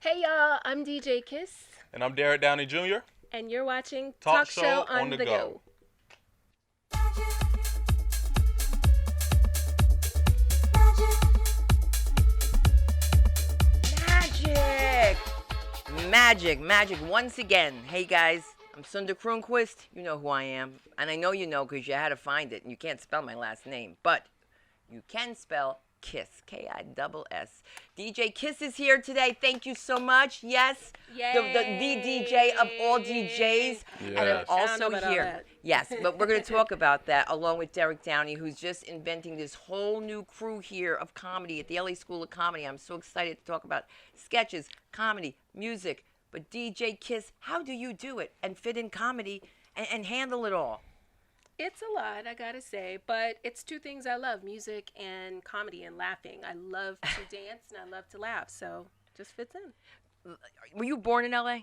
Hey y'all, I'm DJ Kiss. And I'm Derrick Downey Jr. And you're watching Talk Show Show on the Go. Magic once again. Hey guys, I'm Sunda Croonquist. You know who I am. And I know you know because you had to find it and you can't spell my last name. But you can spell Kiss, K-I-S-S. DJ Kiss is here today. Thank you so much. Yes, the DJ of all DJs. Yes. And I'm also here. Yes, but we're going to talk about that along with Derrick Downey, who's just inventing this whole new crew here of comedy at the LA School of Comedy. I'm so excited to talk about sketches, comedy, music. But DJ Kiss, how do you do it and fit in comedy and handle it all? It's a lot, I gotta say, but it's two things I love, music and comedy and laughing. I love to dance and I love to laugh, so it just fits in. Were you born in LA?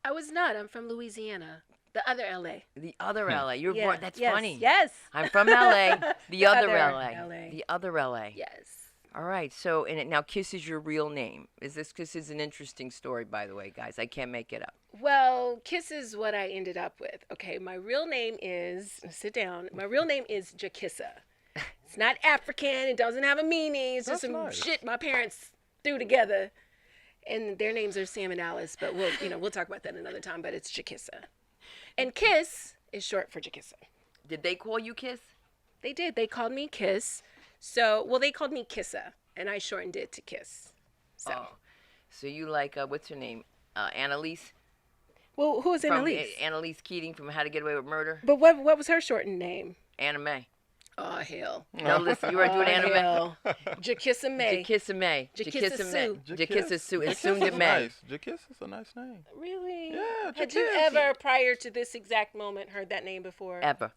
I was not. I'm from Louisiana. The other LA. The other LA. You're born. That's funny. Yes. I'm from LA. The other LA. LA. The other LA. Yes. All right. So, now Kiss is your real name. This is an interesting story, by the way, guys. I can't make it up. Well, Kiss is what I ended up with. Okay, my real name is, sit down, my real name is Jakissa. It's not African, it doesn't have a meaning, it's just some shit my parents threw together. And their names are Sam and Alice, but we'll talk about that another time, but it's Jakissa. And Kiss is short for Jakissa. Did they call you Kiss? They did, they called me Kiss. So, they called me Kissa, and I shortened it to Kiss. So you like, what's her name? Annalise? Well, who is Annalise? Annalise Keating from How to Get Away with Murder. But what was her shortened name? Anna Mae. Oh, hell. No, listen, you were doing Anna Mae. Jakissa May. Jakissa May. Jakissa Sue. Jakissa Sue. And Sunda May. Jakissa's a nice name. Really? Yeah, Had you ever, prior to this exact moment, heard that name before? Ever.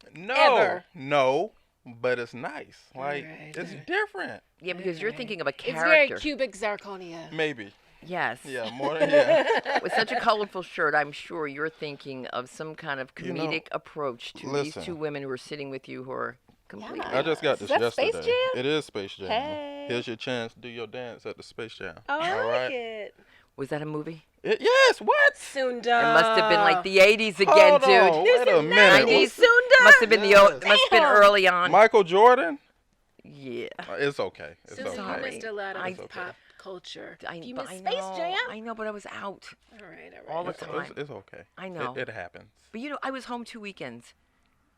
No, but it's nice. Like, it's different. Yeah, because you're thinking of a character. It's very cubic zirconia. Maybe. Yes. Yeah, more than, yeah. With such a colorful shirt, I'm sure you're thinking of some kind of comedic approach to these two women who are sitting with you who are completely... I just got this yesterday. Space Jam? It is Space Jam. Hey. Here's your chance to do your dance at the Space Jam. Oh, I like it. Was that a movie? Yes, what? Sunda. It must have been like the 80s again, dude. Wait a minute. 90s. Sunda. Must have been it must have been early on. Michael Jordan? Yeah. It's okay. It's Sunda, okay. you missed a lot of pop culture. You missed I Space know, Jam? I know, but I was out. All right. All the time. It's okay. I know. It happens. But I was home 2 weekends.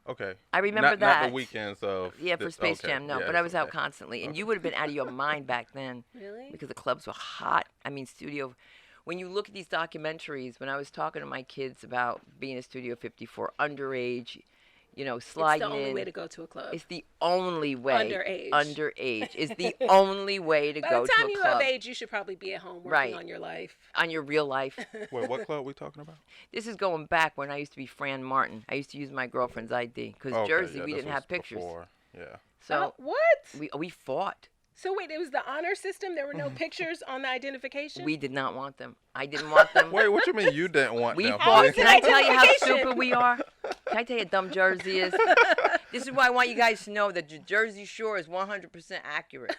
Okay. I remember that. Not the weekends of... Yeah, for Space Jam, no. But I was out constantly. And you would have been out of your mind back then. Really? Because the clubs were hot. I mean, studio... When you look at these documentaries, when I was talking to my kids about being a Studio 54, underage, sliding in. It's the only way to go to a club. It's the only way. Underage. Underage is the only way to go to a club. By the time you have age, you should probably be at home working on your life. On your real life. Wait, what club are we talking about? This is going back when I used to be Fran Martin. I used to use my girlfriend's ID. Because Jersey, we didn't have pictures. Before. Yeah. So what? We fought. So wait, it was the honor system? There were no pictures on the identification? We did not want them. I didn't want them. Wait, what you mean you didn't want them? We fought. Can I tell you how stupid we are? Can I tell you how dumb Jersey is? This is why I want you guys to know that the Jersey Shore is 100% accurate.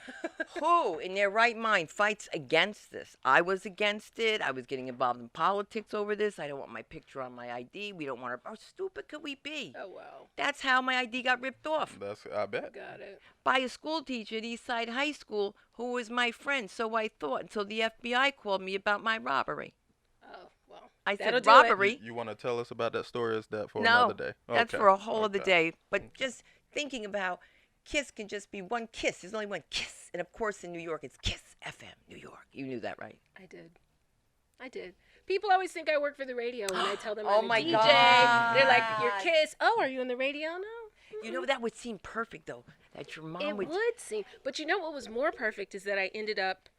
Who, in their right mind, fights against this? I was against it. I was getting involved in politics over this. I don't want my picture on my ID. We don't want to... How stupid could we be? Oh, wow. That's how my ID got ripped off. I bet. Got it. By a school teacher at Eastside High School who was my friend, so I thought, until the FBI called me about my robbery. Oh, well. I said, robbery? You want to tell us about that story, or is that for another day? No, that's for a whole other day. But just thinking about Kiss can just be one kiss. There's only one kiss. And, of course, in New York, it's Kiss FM, New York. You knew that, right? I did. People always think I work for the radio when I tell them I'm a DJ. God. They're like, your Kiss. Oh, are you on the radio? No. You know, that would seem perfect, though. That your mom would seem. But you know what was more perfect is that I ended up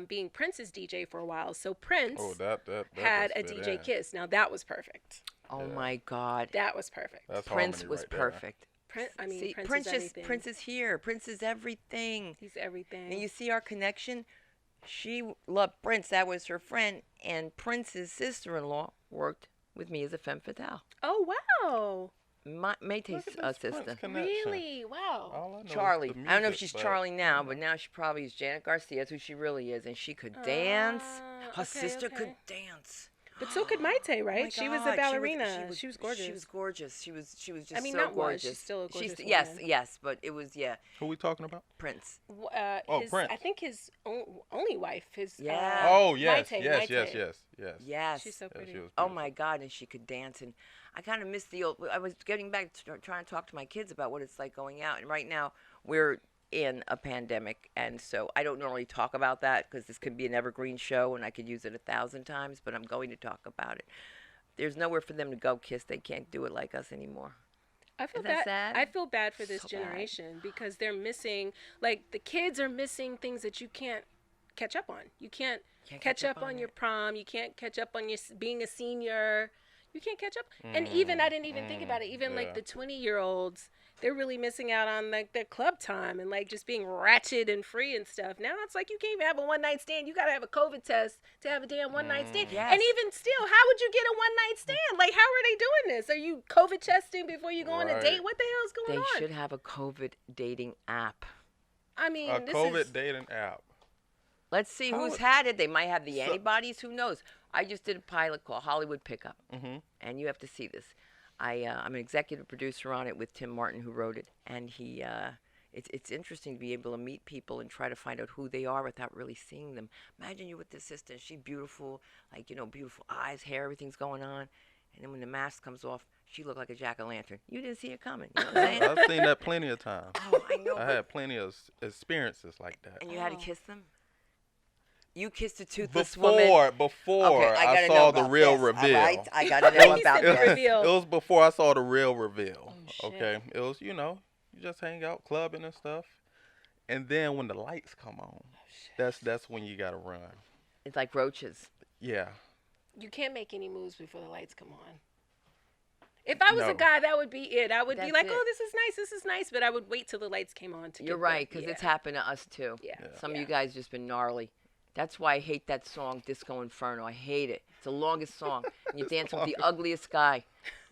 being Prince's DJ for a while. So Prince had a DJ Kiss. Now, that was perfect. Oh, my God. That was perfect. That's Prince was perfect. Prince is everything. Prince is here. Prince is everything. He's everything. And you see our connection? She loved Prince. That was her friend. And Prince's sister-in-law worked with me as a femme fatale. Oh, wow. Mayte's sister. Really? Wow. Charlie. I don't know if she's Charlie now, but now she probably is Janet Garcia. That's who she really is. And she could dance. Her sister could dance. But so could Maite, right? Oh she was a ballerina. She was gorgeous. She was gorgeous. She was just I mean, so not gorgeous. Was. She's still a gorgeous yes, woman. yes, but it was Who we talking about? Prince. Prince. I think his only wife. His yes, Maite, yes, Maite. yes. She's so pretty. She was Oh my God, and she could dance. And I kind of miss the old. I was getting back to trying to talk to my kids about what it's like going out. And right now we're in a pandemic, and so I don't normally talk about that because this could be an evergreen show and I could use it 1,000 times, but I'm going to talk about it. There's nowhere for them to go kiss. They can't do it like us anymore. I feel Isn't that sad? I feel bad for this So generation because they're missing, like, the kids are missing things that you can't catch up on. You can't catch up on your prom. You can't catch up on your being a senior. You can't catch up. And even, I didn't even think about it, even like the 20-year-olds, they're really missing out on like their club time and like just being ratchet and free and stuff. Now it's like you can't even have a one-night stand. You got to have a COVID test to have a damn one-night stand. Yes. And even still, how would you get a one-night stand? Like, how are they doing this? Are you COVID testing before you go on a date? What the hell's going on? They should have a COVID dating app. I mean, A COVID dating app. Let's see who's had it. They might have the antibodies. Who knows? I just did a pilot called Hollywood Pickup, and you have to see this. I'm an executive producer on it with Tim Martin, who wrote it, and it's interesting to be able to meet people and try to find out who they are without really seeing them. Imagine you with this sister. She's beautiful, like, beautiful eyes, hair, everything's going on, and then when the mask comes off, she looked like a jack-o'-lantern. You didn't see it coming. You know what I'm saying? I've seen that plenty of times. Oh, I know. I had plenty of experiences like that. And you had to kiss them? You kissed a toothless woman? Before Okay, I saw the real reveal. All right, I got to know about the this. reveal. It was before I saw the real reveal. Oh, shit. Okay. It was, you just hang out, clubbing and stuff. And then when the lights come on, that's when you got to run. It's like roaches. Yeah. You can't make any moves before the lights come on. If I was a guy, that would be it. I would be like, oh, this is nice. But I would wait till the lights came on to You're right, because it's happened to us, too. Yeah. Some of you guys just been gnarly. That's why I hate that song, Disco Inferno. I hate it. It's the longest song. And you dance with the ugliest guy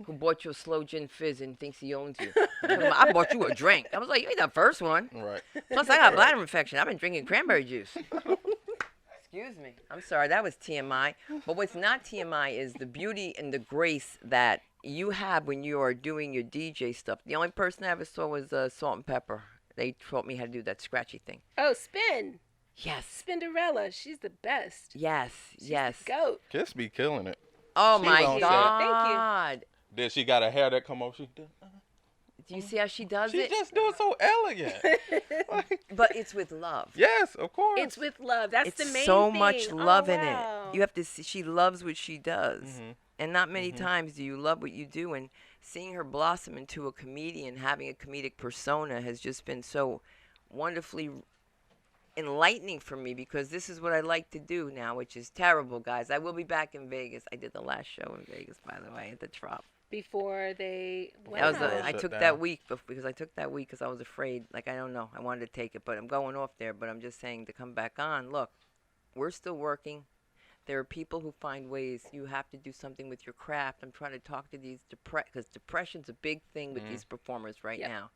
who bought you a slow gin fizz and thinks he owns you. I bought you a drink. I was like, you ain't the first one. Right. Plus, I got bladder infection. I've been drinking cranberry juice. Excuse me. I'm sorry, that was TMI. But what's not TMI is the beauty and the grace that you have when you are doing your DJ stuff. The only person I ever saw was Salt and Pepper. They taught me how to do that scratchy thing. Oh, Spin. Yes. Spinderella. She's the best. Yes. She's yes. the goat. Kiss be killing it. Oh, She's my on set. God. Then she got her hair that come off. Do you see how she does She it? just do it so elegant. But it's with love. Yes, of course. It's with love. That's It's the main so thing. much love in wow. it. You have to see, she loves what she does. And not many times do you love what you do. And seeing her blossom into a comedian, having a comedic persona has just been so wonderfully enlightening for me, because this is what I like to do now, which is terrible, guys. I will be back in Vegas. I did the last show in Vegas, by the way, at the Trop. Before they That was Wow. I took Shut that down. week because I was afraid. Like, I don't know. I wanted to take it, but I'm going off there. But I'm just saying to come back on. Look, we're still working. There are people who find ways. You have to do something with your craft. I'm trying to talk to these because depression's a big thing with these performers right now.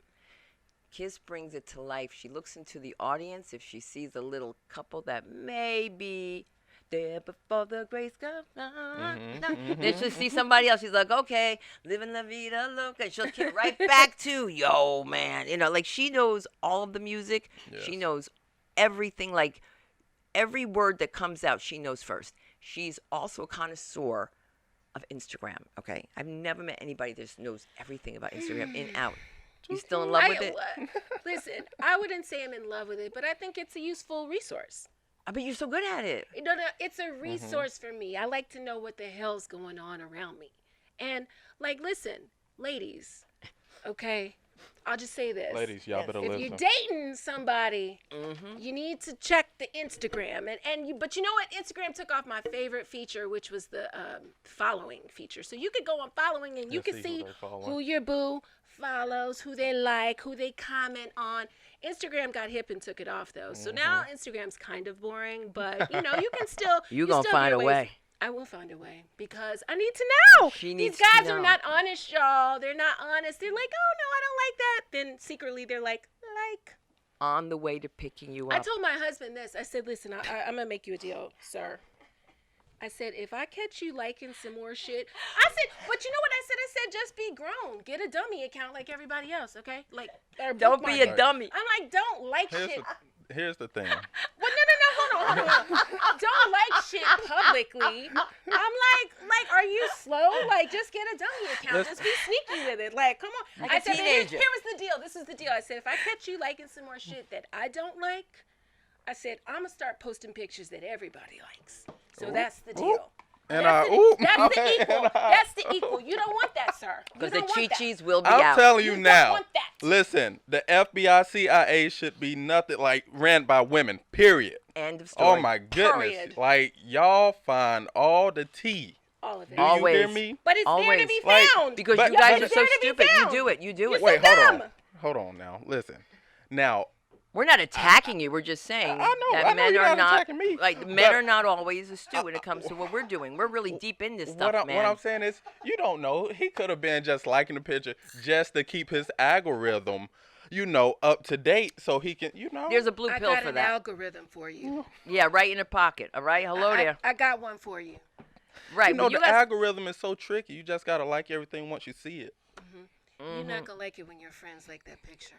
Kiss brings it to life. She looks into the audience. If she sees a little couple that may be there before the grace comes on, then she'll see somebody else. She's like, okay, living la vida loca. And she'll get right back to, yo, man. Like, she knows all of the music. Yes. She knows everything. Like, every word that comes out, she knows first. She's also a connoisseur of Instagram, okay? I've never met anybody that just knows everything about Instagram in out. You still in love with it? Listen, I wouldn't say I'm in love with it, but I think it's a useful resource. But you're so good at it. No, it's a resource for me. I like to know what the hell's going on around me. And, like, listen, ladies, okay? I'll just say this. Ladies, y'all better listen. If you're dating somebody, you need to check the Instagram. But you know what? Instagram took off my favorite feature, which was the following feature. So you could go on following and you can see who your boo follows, who they like, who they comment on. Instagram got hip and took it off, though. So now Instagram's kind of boring, but, you can still... You're going to find a way. I will find a way because I need to know. These guys are not honest, y'all. They're not honest. They're like, oh, no, I don't like that. Then secretly they're like. On the way to picking you up. I told my husband this. I said, listen, I'm going to make you a deal, sir. I said, if I catch you liking some more shit, I said, but you know what I said? I said, just be grown. Get a dummy account like everybody else, okay? Like, Don't be a dummy. I'm like, don't like shit. Here's the thing. Well, no, hold on. Don't like shit publicly. I'm like, are you slow? Like, just get a dummy account. Just be sneaky with it. Like, come on. Like I a said, teenager. here was the deal. This is the deal. I said, if I catch you liking some more shit that I don't like, I said, I'm going to start posting pictures that everybody likes. So that's the deal. And that's the equal. That's the equal. You don't want that, sir. Because the Chi-Chis will be out. I'm telling you now. Don't want that. Listen, the FBI, CIA should be nothing like ran by women. Period. End of story. Oh my goodness! Period. Like y'all find all the tea. All of it. Do you hear me? But it's there to be found. Because But- you guys but- are so stupid. You do it. You do it. You're Wait, so hold dumb. on. Hold on now. Listen. Now, We're not attacking you. We're just saying I know that men you're are not attacking me, like men but- are not always astute when it comes to what we're doing. We're really deep in this stuff, man. what I'm saying is, you don't know. He could have been just liking the picture just to keep his algorithm, up to date, so he can, There's a blue I pill got for an that. algorithm for you. Yeah, right in the pocket. All right. Hello there. I got one for you. Right. Well, the algorithm is so tricky. You just gotta like everything once you see it. You're not gonna like it when your friends like that picture.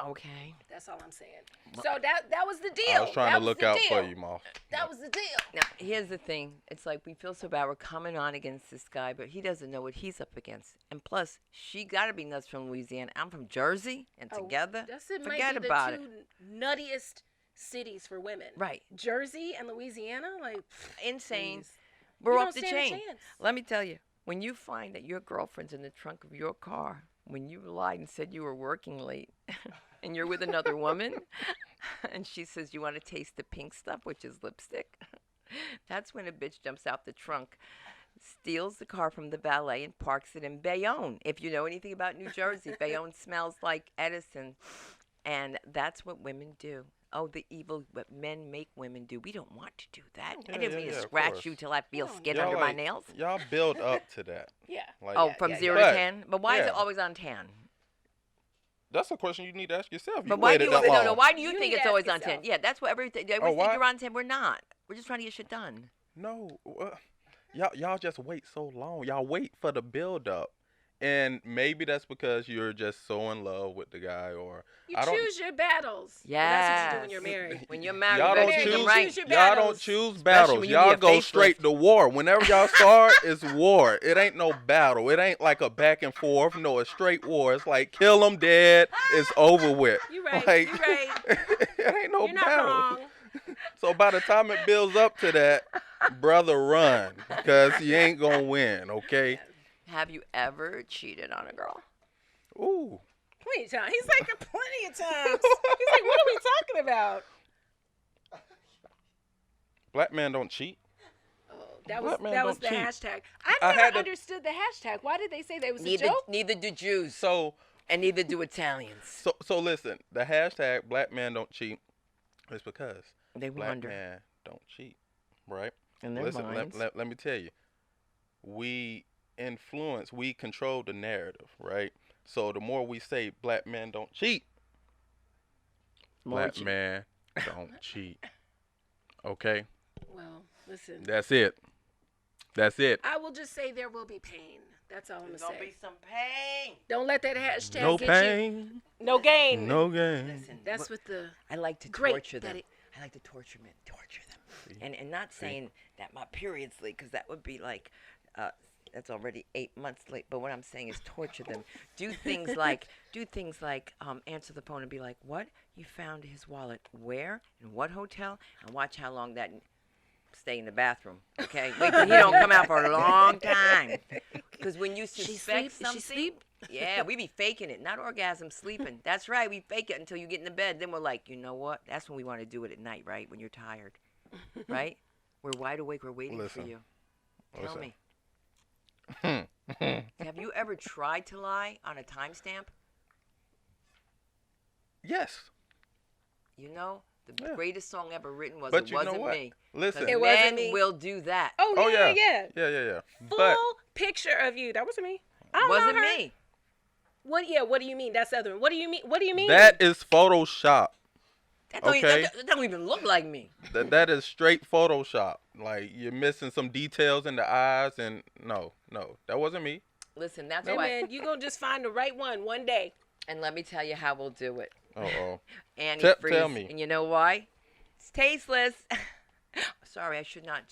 Okay. That's all I'm saying. So that was the deal. I was trying to look out for you, Ma. That was the deal. Now, here's the thing. It's like we feel so bad. We're coming on against this guy, but he doesn't know what he's up against. And plus, she got to be nuts from Louisiana. I'm from Jersey, and together, forget might be about the it. two nuttiest cities for women. Right. Jersey and Louisiana, like Insane. please. We're You off don't the stand a chain. chance. Let me tell you, when you find that your girlfriend's in the trunk of your car, when you lied and said you were working late, and you're with another woman, and she says you want to taste the pink stuff, which is lipstick, that's when a bitch jumps out the trunk, steals the car from the valet, and parks it in Bayonne. If you know anything about New Jersey, Bayonne smells like Edison, and that's what women do. Oh, the evil what men make women do. We don't want to do that. I didn't mean to of scratch course. you till I feel skin Y'all under my like- nails. Y'all build up to that. Yeah. Like, Oh, from 0 to But- 10? But why is yeah. it always on 10? That's a question you need to ask yourself. But why do you that long. no, why do you You think need it's to always ask on 10? yourself. Yeah, that's what everything. They Oh, always think why? you're on 10. We're not. We're just trying to get shit done. No, y'all just wait so long. Y'all wait for the build up, and maybe that's because you're just so in love with the guy, or You I don't. choose your battles. Yeah. That's what you do when you're married. When you're married, Y'all you don't better choose choose. them right. Choose your Y'all don't battles. choose battles. when you Y'all need a go straight facelift. to war. Whenever y'all start, it's war. It ain't no battle. It ain't like a back and forth. No, it's straight war. It's like kill them dead. It's over with. You're right. Like, You're right. it ain't no You're not battle. wrong. So by the time it builds up to that, brother, run because you ain't gonna win. Okay. Have you ever cheated on a girl? Ooh. Plenty of times. He's like plenty of times. He's like, what are we talking about? Black men don't cheat. Oh, that was Black men the don't cheat. hashtag. I I had never to- understood the hashtag. Why did they say that? It was a Neither, joke? neither do Jews, So and neither do Italians. so listen. The hashtag Black men don't cheat is because They black wonder. men don't cheat, right? In their Listen, minds. let me tell you. We control the narrative, right? So the more we say black men don't cheat, black men don't cheat. Okay? Well, listen. That's it. That's it. I will just say there will be pain. That's all I'm going to say. some pain. Don't let that hashtag No get pain, you. No gain. no gain. Listen, That's what the... I like to Great torture them. that it- I like to torture men, and not saying that my period's late, because that would be like, that's already 8 months late. But what I'm saying is torture them. Do things like answer the phone and be like, what? You found his wallet where? In what hotel? And watch how long that stay in the bathroom. Okay, wait till he don't come out for a long time. Because when you suspect something, sleep? yeah, we be faking it, not orgasm, sleeping. That's right, we fake it until you get in the bed. Then we're like, you know what? That's when we want to do it at night, right? When you're tired, right? We're wide awake. We're waiting for Listen. you. Tell Listen. me. Have you ever tried to lie on a timestamp? Yes. You know, the Yeah. greatest song ever written was But "It you know Wasn't what? Me." Listen. It Men wasn't me. will do that. Oh, Oh yeah, yeah. yeah. Yeah. Full But picture of you. That wasn't me. I don't Wasn't know her. me. What? Yeah. What do you mean? That's the other one. What do you mean? What do you mean? that is Photoshop. That don't even look like me. That is straight Photoshop. Like, you're missing some details in the eyes, and no, that wasn't me. Listen, that's Hey, why. man, you going to just find the right one day. And let me tell you how we'll do it. Uh-oh. Antifreeze. Tell me. And you know why? It's tasteless. Sorry, I should not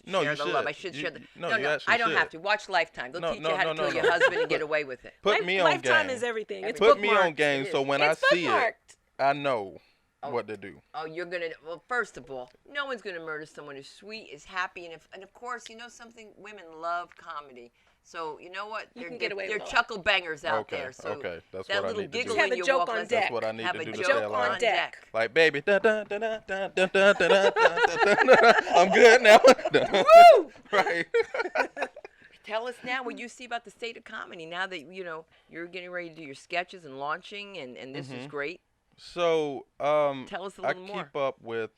No, share you the should. love. I should share the. No, No, you actually I don't should. have to. Watch Lifetime. They'll teach you how to kill your no. husband and get away with it. Put me on Lifetime game. is everything. It's Put me bookmarked. on game, so when It's I see it, bookmarked. I know what to do. Oh, you're gonna. Well, first of all, no one's gonna murder someone who's sweet, is happy, and of course, you know something. Women love comedy. So you know what? You can get away they're with a lot. chuckle bangers out Okay, there. So okay, that's that what I little need to do. giggle Have when a you joke walk on that's deck. That's what I need have to a do to joke stay on alive. deck. Like, baby, dun, dun, dun, dun, dun, dun, dun, dun, dun, dun, dun. I'm good now. Woo! Right. Tell us now what you see about the state of comedy now that you're getting ready to do your sketches and launching, and this is great. So, Tell us a I little more. keep up with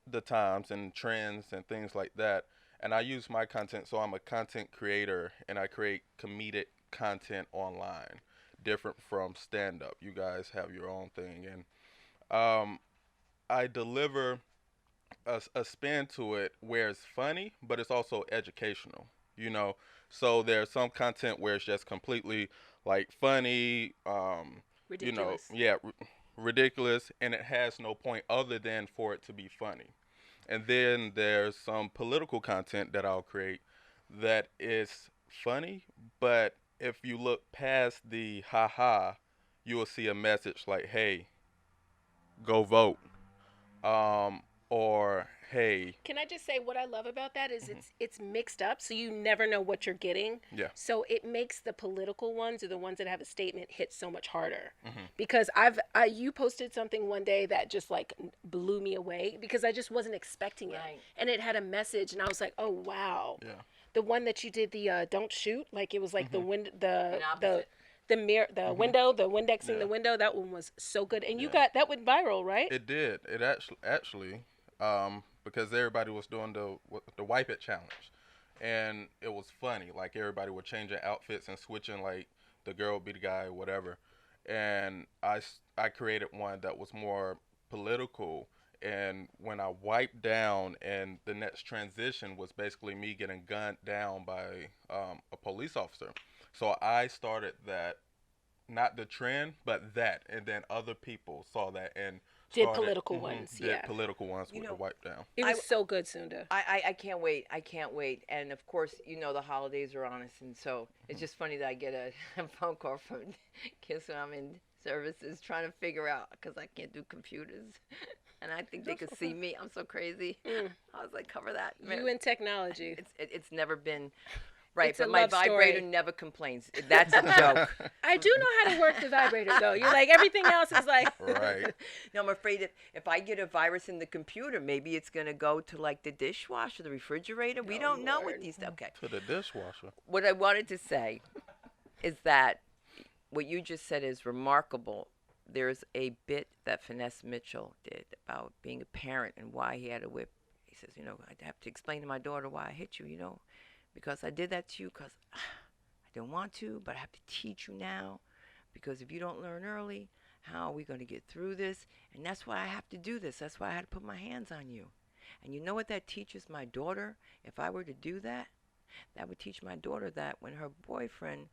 the times and trends and things like that, and I use my content. So I'm a content creator, and I create comedic content online, different from stand-up. You guys have your own thing, and I deliver a spin to it where it's funny, but it's also educational. So there's some content where it's just completely like funny, Ridiculous. ridiculous, and it has no point other than for it to be funny. And then there's some political content that I'll create that is funny, but if you look past the ha-ha, you will see a message like, hey, go vote. Or, hey. Can I just say what I love about that is it's mixed up, so you never know what you're getting. Yeah. So it makes the political ones or the ones that have a statement hit so much harder. Because you posted something one day that just like blew me away because I just wasn't expecting it, and it had a message, and I was like, oh wow. Yeah. The one that you did, the don't shoot, like it was like the mirror, the window, the Windexing the window. That one was so good, and you got that went viral, right? It did. It actually, because everybody was doing the wipe it challenge, and it was funny. Like everybody were changing outfits and switching. Like the girl would be the guy, whatever. And I created one that was more political. And when I wiped down, and the next transition was basically me getting gunned down by a police officer. So I started that, not the trend, but that, and then other people saw that and did political ones, did political ones with the wipe down. It was so good, Sunda. I can't wait. I can't wait. And of course, the holidays are on us, and so it's just funny that I get a phone call from Kiss when I'm in services trying to figure out, because I can't do computers. And I think they could see me. I'm so crazy. I was like, cover that. You in technology. It's never been right, It's but a my love vibrator story. never complains. That's a joke. I do know how to work the vibrator, though. You're like, everything else is like. Right. No, I'm afraid if I get a virus in the computer, maybe it's going to go to like the dishwasher, the refrigerator. We don't know what these. Okay. To the dishwasher. What I wanted to say is that what you just said is remarkable. There's a bit that Finesse Mitchell did about being a parent and why he had a whip. He says, I have to explain to my daughter why I hit you, because I did that to you because I didn't want to, but I have to teach you now, because if you don't learn early, how are we going to get through this? And that's why I have to do this. That's why I had to put my hands on you. And you know what that teaches my daughter? If I were to do that, that would teach my daughter that when her boyfriend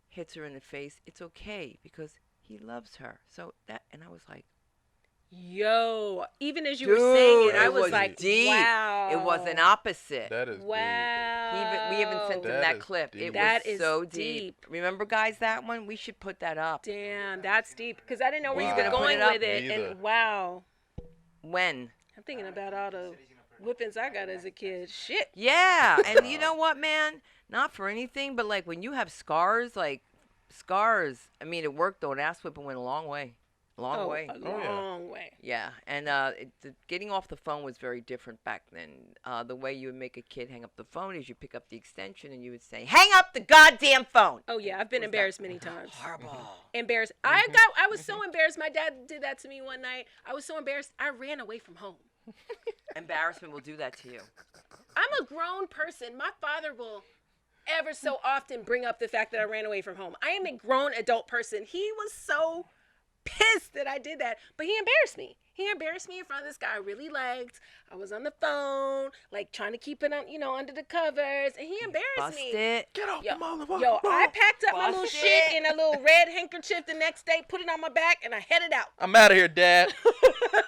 hits her in the face, it's okay because he loves her. So and I was like, yo, even as you dude, were saying it, I it was was like, deep. wow. It was an opposite. That is wow. We even sent him That that is clip. deep. It That was is so deep. Remember, guys, that one? We should put that up. Damn, that's deep. Because I didn't know where you Wow. were Gonna put going it up? with it. Neither. And wow. When? I'm thinking about all the whippings I got as a kid. Shit. Yeah, and you know what, man? Not for anything, but like when you have scars, I mean, it worked though. An ass whipping went a long way. Long way. A long way. Yeah, and getting off the phone was very different back then. The way you would make a kid hang up the phone is you pick up the extension and you would say, "Hang up the goddamn phone." Oh yeah, I've been embarrassed many times. Horrible. Embarrassed. I was so embarrassed. My dad did that to me one night. I was so embarrassed. I ran away from home. Embarrassment will do that to you. I'm a grown person. My father will ever so often bring up the fact that I ran away from home. I am a grown adult person. He was so pissed that I did that, but he embarrassed me. He embarrassed me in front of this guy I really liked. I was on the phone, like trying to keep it on, under the covers, and he embarrassed me. Busted. Get off the motherfucker. Yo, I packed up my little Busted. shit in a little red handkerchief the next day, put it on my back, and I headed out. I'm out of here, Dad.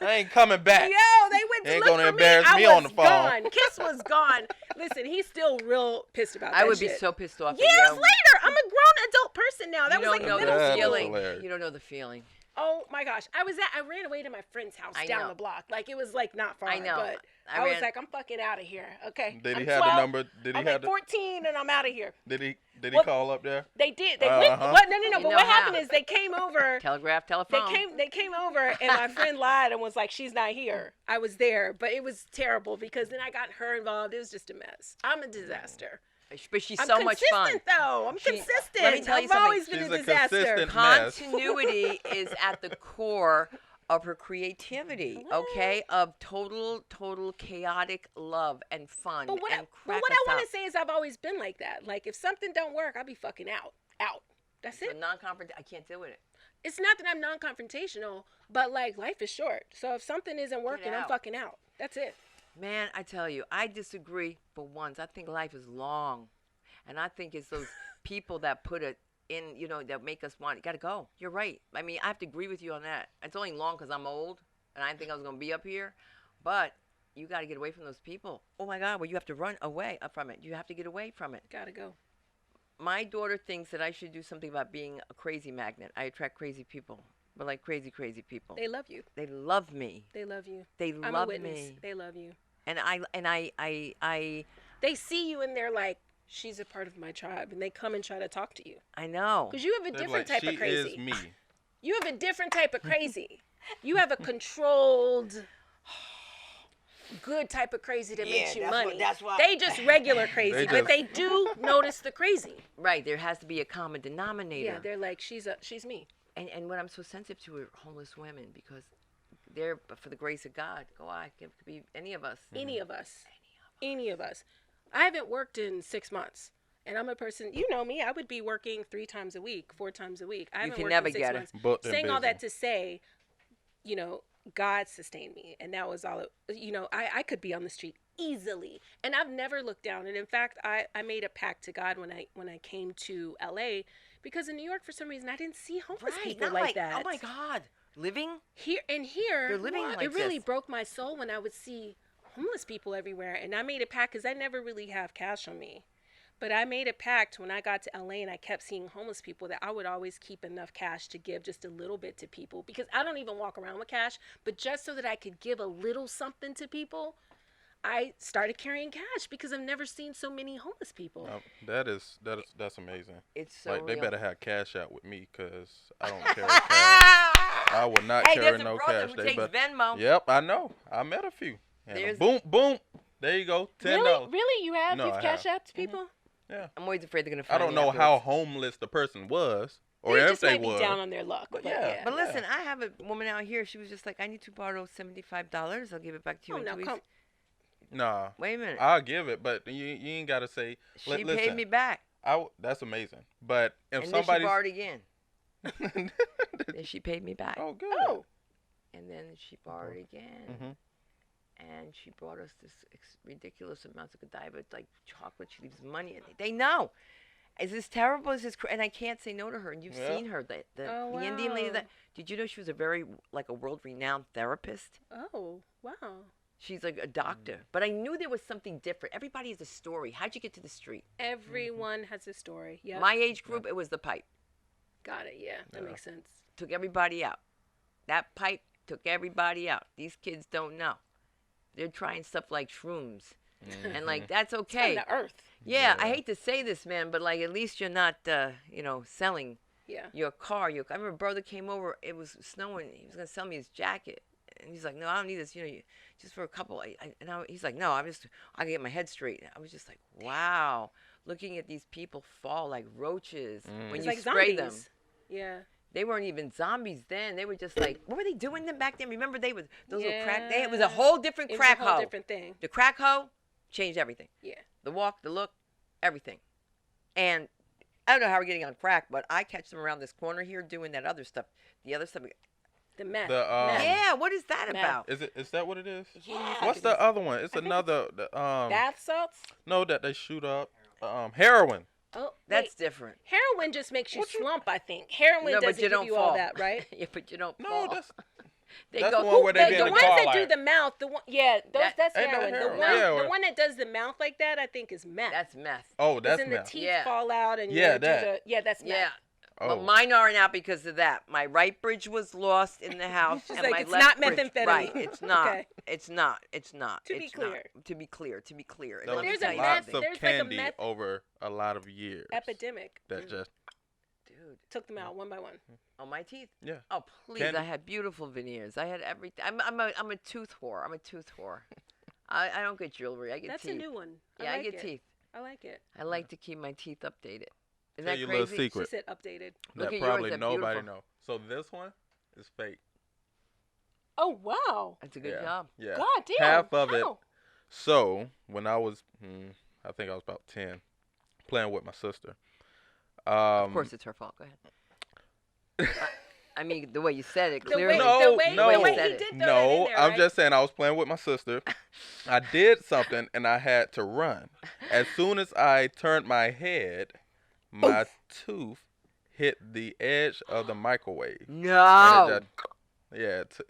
I ain't coming back. Yo, they went to Ain't look gonna for embarrass me I on was the phone. gone. Kiss was gone. Listen, he's still real pissed about that I would be shit. so pissed off. Years later, I'm a grown adult person now. That You was don't like know middle the That's school. feeling. hilarious. You don't know the feeling. Oh my gosh. I ran away to my friend's house I down know. the block. Like, it was like not far. I know. But I I was ran- like, I'm fucking out of here. Okay. Did he I'm have 12, the number? Did he I'm have like the? 14 and I'm out of here. Did he What- call up there? They did. They Uh-huh. went. What? No. You But know what how. happened is they came over. Telegraph, telephone. They came over, and my friend lied and was like, "She's not here." I was there, but it was terrible because then I got her involved. It was just a mess. I'm a disaster. But she's I'm so much fun. consistent, though. I'm She- consistent. let me tell you I've something. always been She's a a disaster. consistent mess. Continuity is at the core of her creativity, okay? Of total chaotic love and fun But what, and but crack what us I want up. to say is I've always been like that. Like, if something don't work, I'll be fucking out. That's So it. non-confront, I can't deal with it. It's not that I'm non-confrontational, but like life is short. So if something isn't working, I'm out. fucking out. That's it. Man, I tell you, I disagree for once. I think life is long. And I think it's those people that put it in, that make us want, gotta go. You're right. I mean, I have to agree with you on that. It's only long because I'm old and I didn't think I was going to be up here. But you got to get away from those people. Oh my God, well, you have to run away from it. You have to get away from it. Gotta go. My daughter thinks that I should do something about being a crazy magnet. I attract crazy people, but like crazy people. They love you. They love me. They love you. They I'm love a witness. me. They love you. And I They see you and they're like, she's a part of my tribe, and they come and try to talk to you know. because you have a They're different like, type of she crazy. is me. You have a different type of crazy. You have a controlled, good type of crazy that makes you money. that's why. They just regular crazy, but they do notice the crazy. Right, there has to be a common denominator. Yeah, they're like, she's me. And what I'm so sensitive to are homeless women because they're, for the grace of God, it could be any of us. Any of us. Any of us. I haven't worked in 6 months. And I'm a person, you know me, I would be working 3 times a week, 4 times a week. I haven't can worked never in 6 get it. months. Booked and Saying all that busy. to say, God sustained me. And that was all, I could be on the street easily. And I've never looked down. And in fact, I made a pact to God when I came to LA, because in New York, for some reason, I didn't see homeless people not like that. Oh my God, living? Here, They're living like it really this. broke my soul when I would see homeless people everywhere. And I made a pact because I never really have cash on me. But I made a pact when I got to LA and I kept seeing homeless people that I would always keep enough cash to give just a little bit to people, because I don't even walk around with cash, but just so that I could give a little something to people, I started carrying cash because I've never seen so many homeless people. That's amazing. It's so Like, they real. better have cash out with me because I don't carry cash. I would not Hey, carry there's a no brother cash. who takes Venmo. Yep, I know. I met a few. And There's- boom, boom. There you go. $10. Really? You have? No, You've I cash have. apps people? Yeah. I'm always afraid they're going to I find don't me know how afterwards. homeless the person was, or They if just they might was. be down on their luck. But But yeah. yeah. But listen, I have a woman out here. She was just like, I need to borrow $75. I'll give it back to you Oh, in now 2 weeks. come. Wait a minute. I'll give it, but you ain't got to say. She listen, paid me back. That's amazing. But if And then she somebody's. borrowed again. Then she paid me back. Oh, good. Oh. And then she borrowed again. Mhm. And she brought us this ridiculous amounts of Godiva, like chocolate. She leaves money in it. They know. Is this terrible? Is this and I can't say no to her. And you've Yeah. seen her, the Oh, Indian lady. wow. That did you know she was a very like a world-renowned therapist? Oh, wow. She's like a doctor. But I knew there was something different. Everybody has a story. How'd you get to the street? Everyone has a story. Yeah. My age group, it was the pipe. Got it. Yeah. That Yeah. makes sense. Took everybody out. That pipe took everybody out. These kids don't know. They're trying stuff like shrooms. And like that's From okay. the earth. Yeah, I Yeah. hate to say this, man, but like at least you're not, selling Yeah. your car. I remember a brother came over. It was snowing. He was gonna sell me his jacket, and he's like, "No, I don't need this. Just for a couple." He's like, "No, I can get my head straight." I was just like, "Wow." Looking at these people fall like roaches when It's you like spray zombies. them. Yeah. They weren't even zombies then. They were just like, what were they doing them back then? Remember, those were crack. It was a Yeah. whole different It was crack a whole hoe. different thing. The crack hoe changed everything. Yeah. The walk, the look, everything. And I don't know how we're getting on crack, but I catch them around this corner here doing that other stuff. The other stuff, The meth. Yeah, what is that Meth. about? Is that what it is? Yeah. What's the other one? It's another Bath salts? no, that they shoot up. Heroin. Oh, That's wait. different. Heroin just makes you slump, I think. Heroin No, but doesn't you give don't you fall. all that, right? Yeah, but you don't No, fall. that's They that's go, the one where they be the in the ones car that like, do the mouth, that's Ain't no heroin. heroin. No. The one that does the mouth like that, I think, is meth. that's meth. oh, that's Isn't the meth. teeth Yeah. fall out and Yeah, you do that. that's meth. Yeah. Oh. But mine aren't out because of that. My right bridge was lost in the house, She's and like, my it's left not bridge, methamphetamine. right? It's not. Okay. It's not. It's not. To be It's not. clear. To be clear. To be clear. There Let me There's tell a you meth- lots something. of there's like a candy meth- over a lot of years. Epidemic. That just Dude. Took them out one by one. On my teeth. yeah. Oh please! Candy. I had beautiful veneers. I had everything. I'm a tooth whore. I'm a tooth whore. I don't get jewelry. I get That's teeth. a new one. Yeah, I I get it. teeth. I like it. I like to keep my teeth updated. Isn't Tell that you a crazy? little secret She said updated. Look that at yours, probably they're nobody beautiful. know. So this one is fake. Oh, wow. That's a good yeah. job. Yeah. God damn. Half of it. How? So when I was, I think I was about 10, playing with my sister. Of course, it's her fault. Go ahead. I mean, the way you said it, clearly. No, the way no. he said did it. throw that in No, there, I'm right? just saying I was playing with my sister. I did something and I had to run. As soon as I turned my head, my tooth hit the edge of the microwave. No. And it just,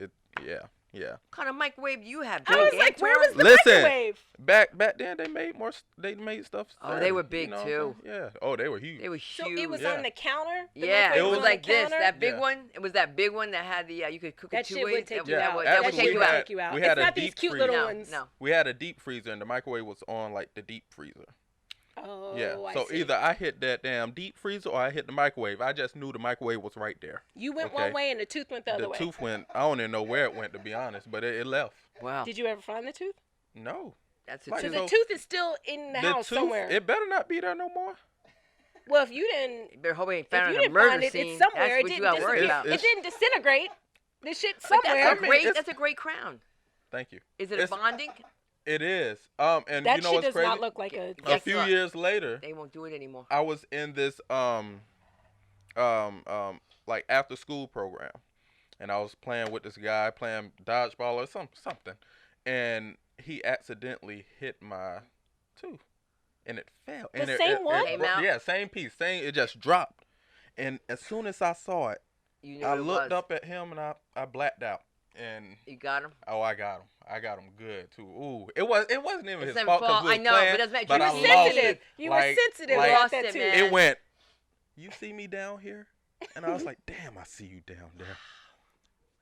yeah. What kind of microwave do you have? I was Big like, where Anton? was the Listen. microwave? Back then they made stuff. Oh, they sturdy, were big, you know what I'm too. saying? Yeah. Oh, they were huge. They were So huge. it was Yeah. on the counter? The Yeah, microwave it was on like the this. counter? That big Yeah. one. It was that big one that had the you could cook That it two shit ways. would take you Yeah, out. That would actually, take you out. take you out. we It's had a not these deep cute freezer. little No, ones. no. We had a deep freezer and the microwave was on like the deep freezer. Oh, Yeah. I So see. either I hit that damn deep freezer or I hit the microwave. I just knew the microwave was right there. You went Okay. one way and the tooth went the other The way. tooth went. I don't even know where it went to be honest, but it left. Wow. Did you ever find the tooth? No. That's a Like, So tooth. the So- tooth is still in the house tooth, somewhere. It better not be there no more. Well, if you didn't, You better hope we ain't if found you in a didn't murder find it, scene. it's somewhere. That's It what you didn't got worried disintegrate. about. It's- It didn't disintegrate. This shit's But somewhere. that's a great. it's- That's a great crown. Thank you. Is it a It's- bonding? It is. And That you know shit what's does crazy? not look like a. A Guess few what? years later, They won't do it anymore. I was in this like after school program, and I was playing with this guy playing dodgeball or something, and he accidentally hit my tooth, and it fell. The and same one? Came out? Yeah, same piece. It just dropped, and as soon as I saw it, You knew I it looked was. up at him and I blacked out, and You got him. oh, I got him. I got him good too. Ooh, it wasn't even It's his never fault because fault. we was I know, playing, but doesn't matter. but You I were lost sensitive. it. You Like- were sensitive like- about Lost that it, too. man. It went. You see me down here, and I was like, damn, I see you down there,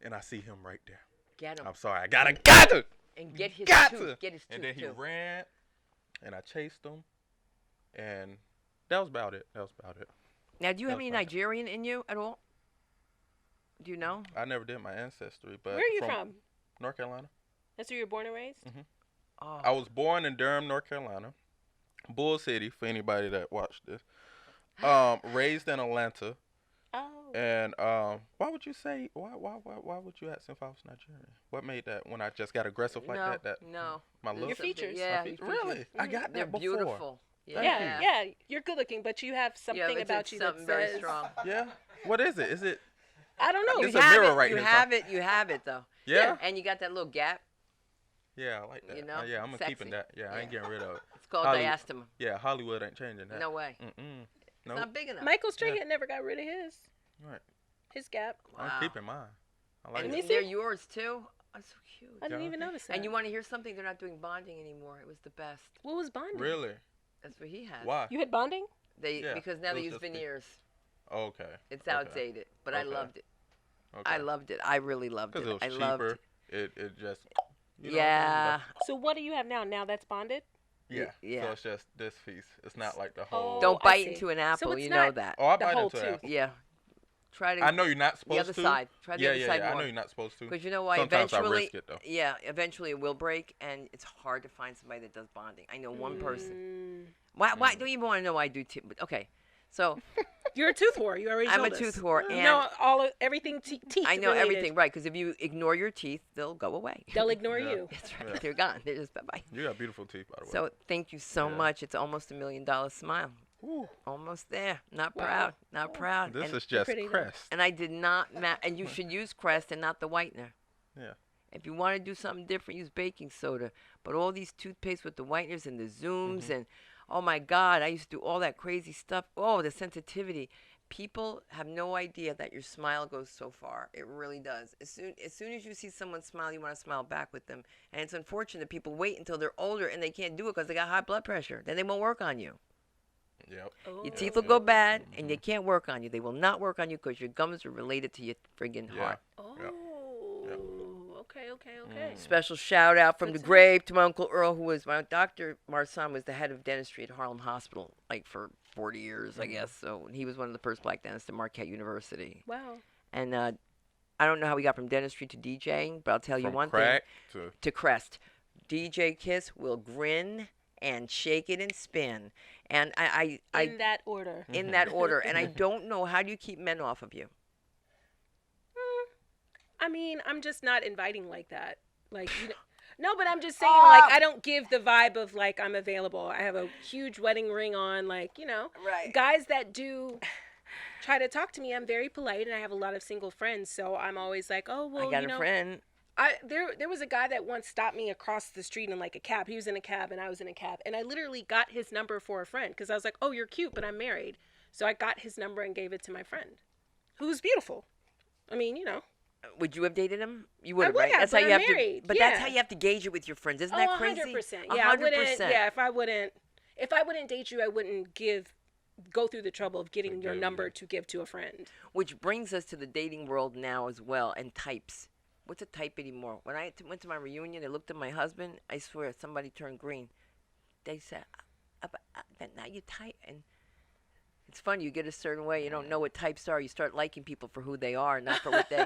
and I see him right there. Get him. I'm sorry, I got to. And get his got tooth. to. Get his tooth And then he too. ran, and I chased him, and that was about it. Now, do you have That's any fine. Nigerian in you at all? Do you know? I never did my ancestry, but Where are you from? North Carolina. That's where you were born and raised. Oh. I was born in Durham, North Carolina, Bull City. For anybody that watched this, raised in Atlanta, Oh. and why would you say why would you ask if I was Nigerian? What made that when I just got aggressive like no, that? no. My There's look. Your something- features. Yeah. My your features? Really? features. I got They're that before. beautiful. Thank Yeah, you're good looking, but you have something Yeah, it's about you that something very says. strong. Yeah. What is it? Is it? I don't know. It's You a have mirror it. right You here, have it. You have it though. Yeah. And you got that little gap. Yeah, I like that. You know, Yeah, I'm keeping sexy. that. Yeah, I ain't Yeah. getting rid of it. It's called Hollywood. diastema. Yeah, Hollywood ain't changing that. No way. Mm-mm. It's Nope. not big enough. Michael Strahan never got rid of his. Right. His gap. Wow. I'm keeping mine. I like And me it. they're see? yours too. That's so cute. I didn't Yeah. even notice that. And you want to hear something? They're not doing bonding anymore. It was the best. What was bonding? Really? That's what he has. Why? You had bonding? They Yeah, because now it they was use just the- veneers. Okay. It's Okay. outdated, but I Okay. loved it. Okay. I loved it. I really loved Because it. it was I cheaper. loved. It just. You know, Yeah. So what do you have now? Now that's bonded? Yeah. Yeah. So it's just this piece. It's not like the whole. Oh, Don't I bite see. into an So apple. it's You know not that. Oh, I the bite whole into tooth. apple. Yeah. Try to. I know you're not the supposed other to. side. Try the Yeah, other yeah, side yeah. I more. know you're not supposed to. Because you know why? Sometimes I Eventually, risk it though. yeah, eventually it will break, and it's hard to find somebody that does bonding. I know one person. Mm. Why don't you even want to know why I do but okay, so You're a tooth whore. You already I'm told a us. tooth whore, You and know everything teeth I know related. everything, right? Because if you ignore your teeth, they'll go away. They'll ignore Yeah. you. That's right. Yeah. They're gone. They're just bye bye. You got beautiful teeth, by the way. So thank you so Yeah. much. It's almost $1 million smile. Woo. Almost there. Not Wow. proud. Not proud. This and, is just pretty, though. Crest. and I did not and you should use Crest and not the whitener. Yeah. If you want to do something different, use baking soda. But all these toothpaste with the whiteners and the zooms and oh my God, I used to do all that crazy stuff. Oh, the sensitivity. People have no idea that your smile goes so far. It really does. As soon as you see someone smile, you want to smile back with them. And it's unfortunate that people wait until they're older and they can't do it because they got high blood pressure. Then they won't work on you. Yep. Your teeth will go bad and they can't work on you. They will not work on you because your gums are related to your friggin' heart. Oh. Yep. Okay. Special shout out from the grave to my Uncle Earl, who was my Dr. Marsan was the head of dentistry at Harlem Hospital, like for 40 years, I guess. So he was one of the first black dentists at Marquette University. Wow. And I don't know how we got from dentistry to DJing, but I'll tell you From one crack thing. To Crest. DJ Kiss will grin and shake it and spin. And In that order. in that order. And I don't know, how do you keep men off of you? I mean, I'm just not inviting like that. Like, no, but I'm just saying, like, I don't give the vibe of, like, I'm available. I have a huge wedding ring on, like, Right. Guys that do try to talk to me, I'm very polite, and I have a lot of single friends, so I'm always like, oh, well, I got a friend. There was a guy that once stopped me across the street in, like, a cab. He was in a cab, and I was in a cab, and I literally got his number for a friend, because I was like, oh, you're cute, but I'm married. So I got his number and gave it to my friend, who's beautiful. I mean, Would you have dated him? You would have, would right? have, That's but how you I'm have married, to. But that's yeah. how you have to gauge it with your friends. Isn't Oh, that crazy? 100%. Yeah, I wouldn't. 100%. Yeah, if I wouldn't date you, I wouldn't go through the trouble of getting your number to give to a friend. Which brings us to the dating world now as well, and types. What's a type anymore? When I went to my reunion, I looked at my husband. I swear, somebody turned green. They said, "Now you type," and it's funny. You get a certain way. You don't know what types are. You start liking people for who they are, not for what they.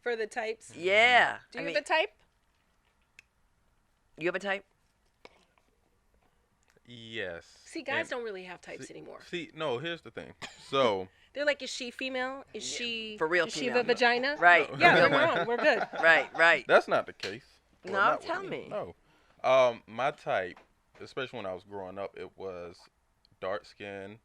For the types. Yeah. Do you have a type? You have a type? Yes. See, guys And- don't really have types anymore. See, no, here's the thing. So, They're like, is she female? Is she for real Is she female. a vagina? Right. Yeah, For real we're woman. on. We're good. Right. that's not the case. No, not with tell me. No. My type, especially when I was growing up, it was dark skin,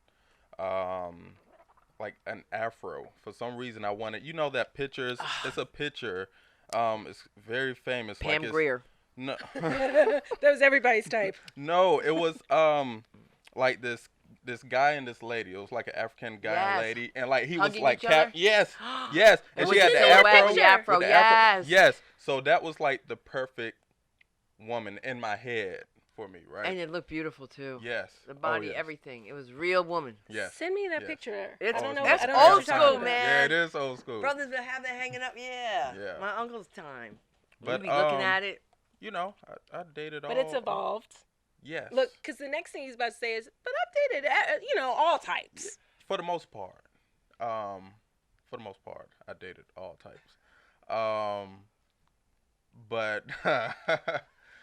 like an afro. For some reason, I wanted, that picture it's a picture. It's very famous. Pam like Grier. No, That was everybody's type. no, it was like this guy and this lady. It was like an African guy and Yes. lady, and like he Hugging was like each other? yes, and It she was had the the silhouette afro. with the afro, with the yes. yes. So that was like the perfect woman in my head for me, right? And it looked beautiful too. Yes. The body, yes. everything. It was real woman. Yes. Send me that Yes. picture. It's- I don't know. that's I don't know what old you're talking school, about. man. Yeah, it is old school. Brothers that have that hanging up, yeah. Yeah. My uncle's time. But, We'd be looking at it. I dated all. But it's evolved. Yes. Look, because the next thing he's about to say is, but I've dated, all types. For the most part, I dated all types. But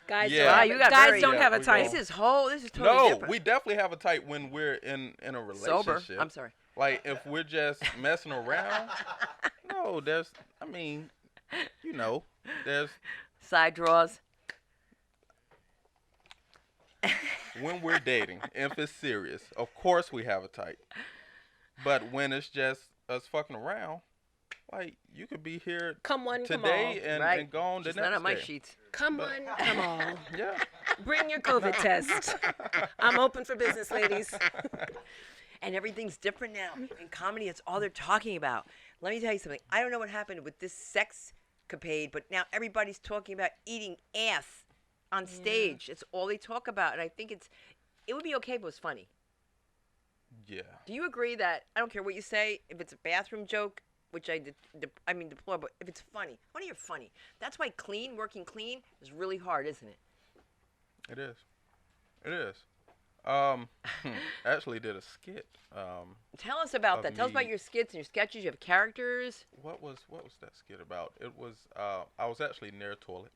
Guys, Yeah. don't, Wow, you got guys very- don't Yeah, have a we type. This is totally no, different. we definitely have a type when we're in a relationship. Sober. I'm sorry. Like if we're just messing around. No, there's Side draws. when we're dating, if it's serious, of course we have a type. But when it's just us fucking around, like you could be here Come one, come today all. and, Right. and gone the She's next not on my day. sheets. Come on, come all. Yeah. Bring your COVID test. I'm open for business, ladies. And everything's different now. In comedy, it's all they're talking about. Let me tell you something. I don't know what happened with this sex capade, but now everybody's talking about eating ass on stage. It's all they talk about. And I think it would be okay if it was funny. Yeah. Do you agree that, I don't care what you say, if it's a bathroom joke, which I deplore, but if it's funny, I want to hear funny. That's why working clean is really hard, isn't it? It is. It is. I actually did a skit. Tell us about Of that. Tell us about me. your skits and your sketches. You have characters. What was that skit about? It was I was actually near a toilet.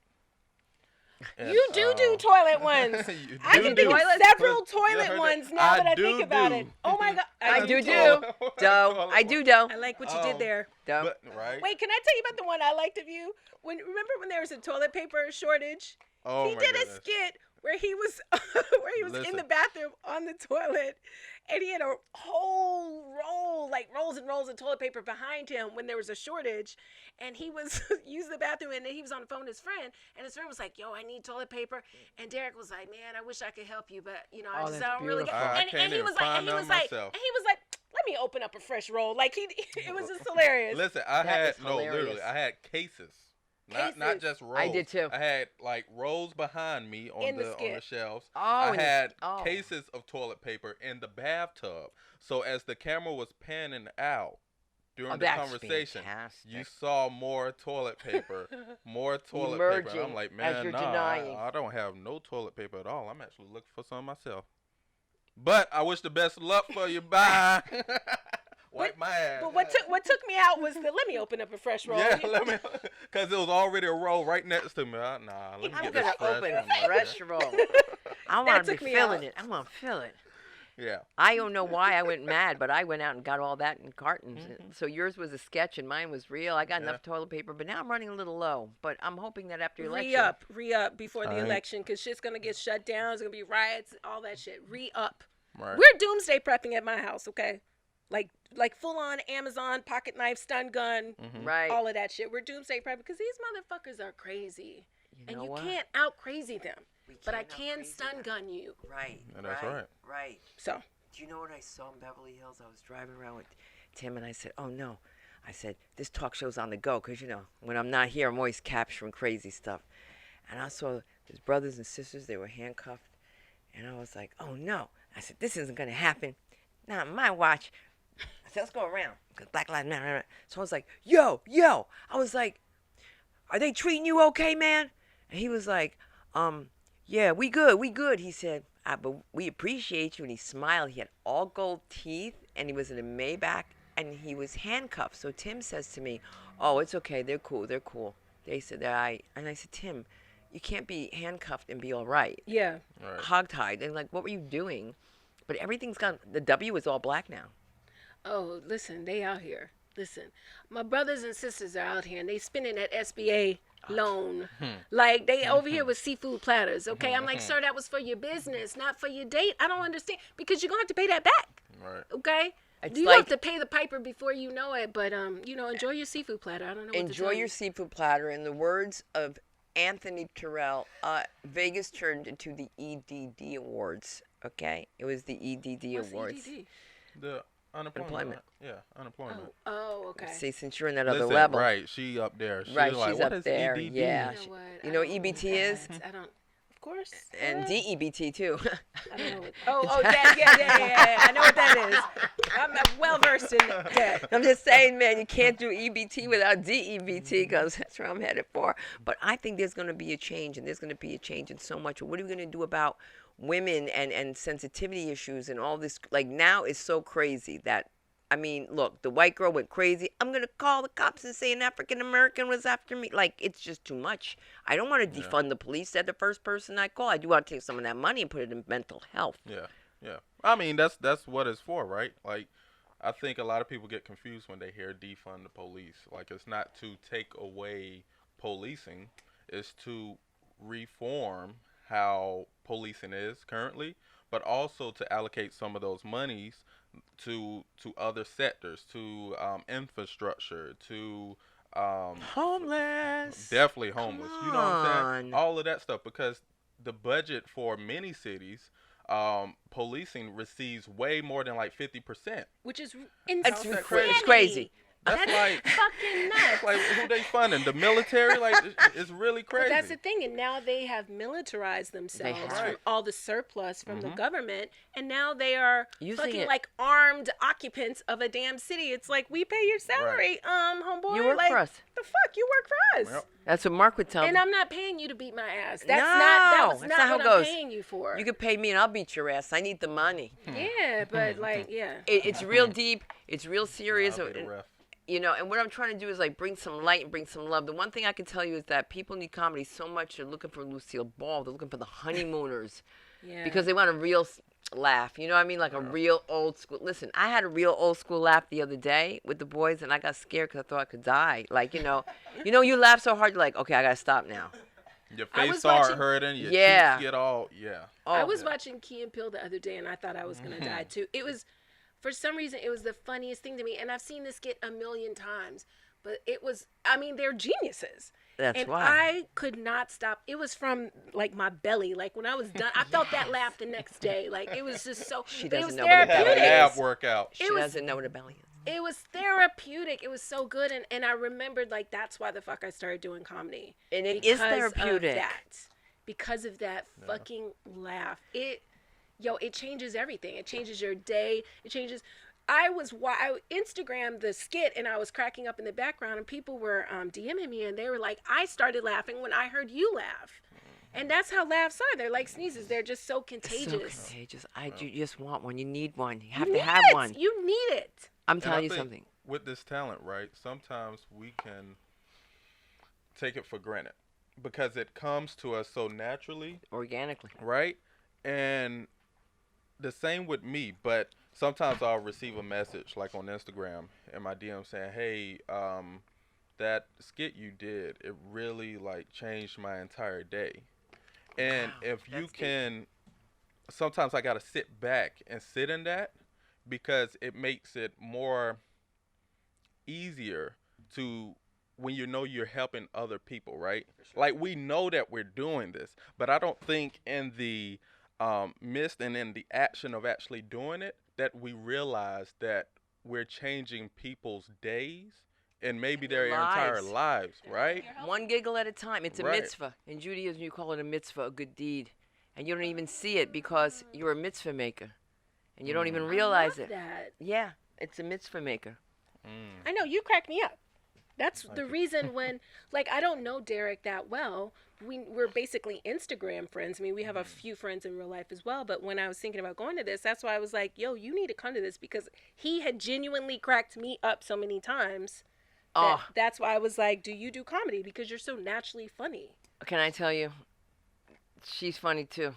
And, You do toilet ones. you I do can do. think of several You toilet heard ones that? now I that I do think about do. it. Oh my God. I do too. Doe. I do Doe. I like what you did there. Doe. But, right? Wait, can I tell you about the one I liked of you? Remember when there was a toilet paper shortage? Oh He my did goodness. a skit where he was in Listen. the bathroom on the toilet, and he had a whole roll, like rolls and rolls of toilet paper behind him when there was a shortage, and he was using the bathroom, and then he was on the phone with his friend, and his friend was like, "Yo, I need toilet paper," and Derrick was like, "Man, I wish I could help you, but you know, I don't really get." And he was like, "Let me open up a fresh roll." Like it was just hilarious. Listen, I had cases. Not just rolls. I did too. I had like rolls behind me on the shelves. Oh, I had cases of toilet paper in the bathtub. So as the camera was panning out during the conversation, you saw more toilet paper, paper. And I'm like, man, I don't have no toilet paper at all. I'm actually looking for some myself. But I wish the best of luck for you. Bye. Wipe my ass. But what took me out was let me open up a fresh roll. Yeah, because it was already a roll right next to me. Let me get this fresh. I'm gonna open a fresh roll. I want to be feeling it. I want to feel it. Yeah. I don't know why I went mad, but I went out and got all that in cartons. Mm-hmm. So yours was a sketch and mine was real. I got enough toilet paper, but now I'm running a little low. But I'm hoping that after the election. Re-up before the election, because shit's going to get shut down. There's going to be riots, all that shit. Re-up. Right. We're doomsday prepping at my house, okay? Like full-on Amazon, pocket knife, stun gun, right? All of that shit. We're doomsday prepping because these motherfuckers are crazy. You can't out-crazy them. But I can stun gun you. Right. And that's right. Right. So. Do you know what I saw in Beverly Hills? I was driving around with Tim, and I said, oh, no. I said, this talk show's on the go because, you know, when I'm not here, I'm always capturing crazy stuff. And I saw his brothers and sisters. They were handcuffed. And I was like, oh, no. I said, this isn't going to happen. Not on my watch. I said, let's go around. Because Black Lives Matter. So I was like, yo. I was like, are they treating you okay, man? And he was like, yeah, we good. He said, but we appreciate you. And he smiled. He had all gold teeth, and he was in a Maybach, and he was handcuffed. So Tim says to me, oh, it's okay. They're cool. They said that and I said, Tim, you can't be handcuffed and be all right. Yeah. Right. Hogtied. And like, what were you doing? But everything's gone. The W is all black now. Oh, listen, they out here. Listen, my brothers and sisters are out here, and they spending that SBA loan. Like, they over here with seafood platters, okay? I'm like, sir, that was for your business, not for your date. I don't understand. Because you're going to have to pay that back. Right. Okay? You have to pay the piper before you know it, but, enjoy your seafood platter. I don't know what to tell Enjoy your seafood platter. In the words of Anthony Terrell, Vegas turned into the EDD Awards, okay? It was the EDD Awards. EDD? The unemployment. Yeah, unemployment. Oh, okay. See, since you're in that other level. Right, she up there. Right, like, she's what up is there. EDD? Yeah. You know what EBT is? I don't. Of course. And DEBT too. I don't know what. Yeah. I know what that is. I'm well versed in that. I'm just saying, man, you can't do EBT without DEBT because that's where I'm headed for. But I think there's going to be a change, and there's going to be a change in so much. What are we going to do about women and sensitivity issues and all this? Like, now is so crazy that, I mean, look, the white girl went crazy. I'm going to call the cops and say an African-American was after me. Like, it's just too much. I don't want to defund the police. They're the first person I call. I do want to take some of that money and put it in mental health. Yeah. I mean, that's what it's for, right? Like, I think a lot of people get confused when they hear defund the police. Like, it's not to take away policing. It's to reform how policing is currently, but also to allocate some of those monies to other sectors, to infrastructure, to homeless. Definitely homeless. You know what I'm saying? All of that stuff, because the budget for many cities, policing receives way more than like 50%. Which is insane. It's crazy. That's like fucking nuts. Like, who they funding? The military? Like, it's really crazy. But that's the thing, and now they have militarized themselves from all the surplus from the government, and now they are fucking like armed occupants of a damn city. It's like, we pay your salary, homeboy. You work for us. The fuck, you work for us. Yep. That's what Mark would tell me. And I'm not paying you to beat my ass. That's that's not how what it goes. I'm paying you for. You could pay me and I'll beat your ass. I need the money. Yeah, but It's real deep. It's real serious. I'll be the ref. You know, and what I'm trying to do is like bring some light and bring some love. The one thing I can tell you is that people need comedy so much. They're looking for Lucille Ball. They're looking for the honeymooners. Because they want a real laugh. You know what I mean? Like a real old school. Listen, I had a real old school laugh the other day with the boys, and I got scared because I thought I could die. Like, you laugh so hard, you're like, okay, I got to stop now. Your I face was start watching- hurting. Your Yeah. cheeks get all I was watching Key and Peele the other day, and I thought I was gonna die too. It was, for some reason, it was the funniest thing to me, and I've seen this skit a million times, but it was. I mean, they're geniuses. That's and why. I could not stop. It was from like my belly. Like when I was done, I felt that laugh the next day. Like it was just so. She but it doesn't was know what a belly therapeutic. is. ab workout. She was- doesn't know what a belly is. It was therapeutic. It was so good, and I remembered like that's why the fuck I started doing comedy. And it is Because therapeutic. Of that. Because of that fucking laugh. It changes everything. It changes your day. It changes. I Instagrammed the skit and I was cracking up in the background and people were DMing me and they were like, I started laughing when I heard you laugh. And that's how laughs are. They're like sneezes. They're just so contagious. So contagious. You just want one. You need one. You have You to need have it. one. You need it. I'm And I telling you think something. with this talent, right? Sometimes we can take it for granted because it comes to us so naturally, Organically. right? And the same with me, but sometimes I'll receive a message like on Instagram in my DM saying, "Hey, that skit you did, it really like changed my entire day." And Wow, if you that's deep. can, sometimes I gotta sit back and sit in that because it makes it more easier to when you know you're helping other people, right? Like we know that we're doing this, but I don't think in the midst and in the action of actually doing it that we realize that we're changing people's days and maybe And their their entire lives. lives, right? One giggle at a time. It's a Right. mitzvah. In Judaism, you call it a mitzvah, a good deed. And you don't even see it because you're a mitzvah maker. And you don't even realize I love it. that. Yeah, it's a mitzvah maker. I know, you crack me up. That's the you. reason when, like, I don't know Derrick that well. We're basically Instagram friends. I mean, we have a few friends in real life as well. But when I was thinking about going to this, that's why I was like, yo, you need to come to this because he had genuinely cracked me up so many times. Oh, That's why I was like, do you do comedy? Because you're so naturally funny. can I tell you? She's funny too.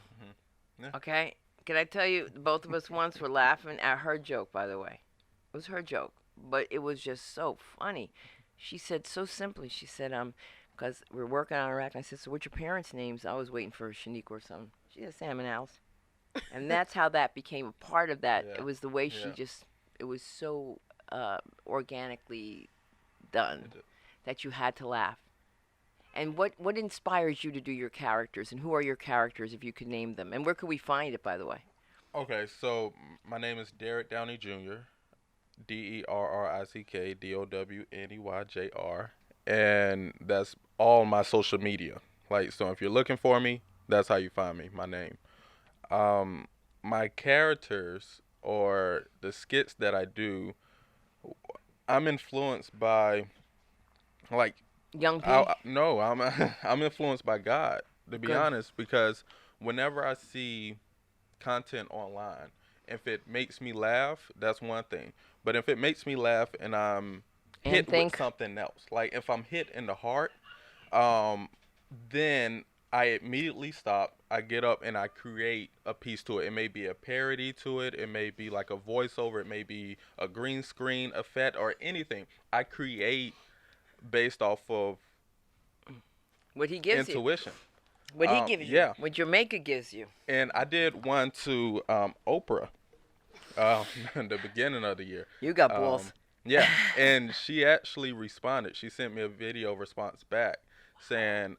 Yeah. Okay? Can I tell you, both of us once were laughing at her joke, by the way. It was her joke, but it was just so funny. She said so simply, she said, because we're working on her act. I said, so what's your parents' names? I was waiting for Shanique or something. She said Sam and Alice. And that's how that became a part of that. Yeah. It was the way she Yeah. just, it was so organically done that you had to laugh. And what inspires you to do your characters, and who are your characters, if you could name them? And where could we find it, by the way? Okay, so my name is Derrick Downey Jr. Derrick Downeyjr, and that's all my social media. Like, so if you're looking for me, that's how you find me. My name. My characters or the skits that I do, I'm influenced by, like, Young P? no, I'm influenced by God, to be Good. honest, because whenever I see content online, if it makes me laugh, that's one thing. But if it makes me laugh and I'm hit with something else, like if I'm hit in the heart, then I immediately stop. I get up and I create a piece to it. It may be a parody to it. It may be like a voiceover. It may be a green screen effect or anything. I create based off of What he gives intuition. you. What he gives you. yeah. What your maker gives you. And I did one to Oprah in the beginning of the year. You got balls. Yeah, and she actually responded. She sent me a video response back saying,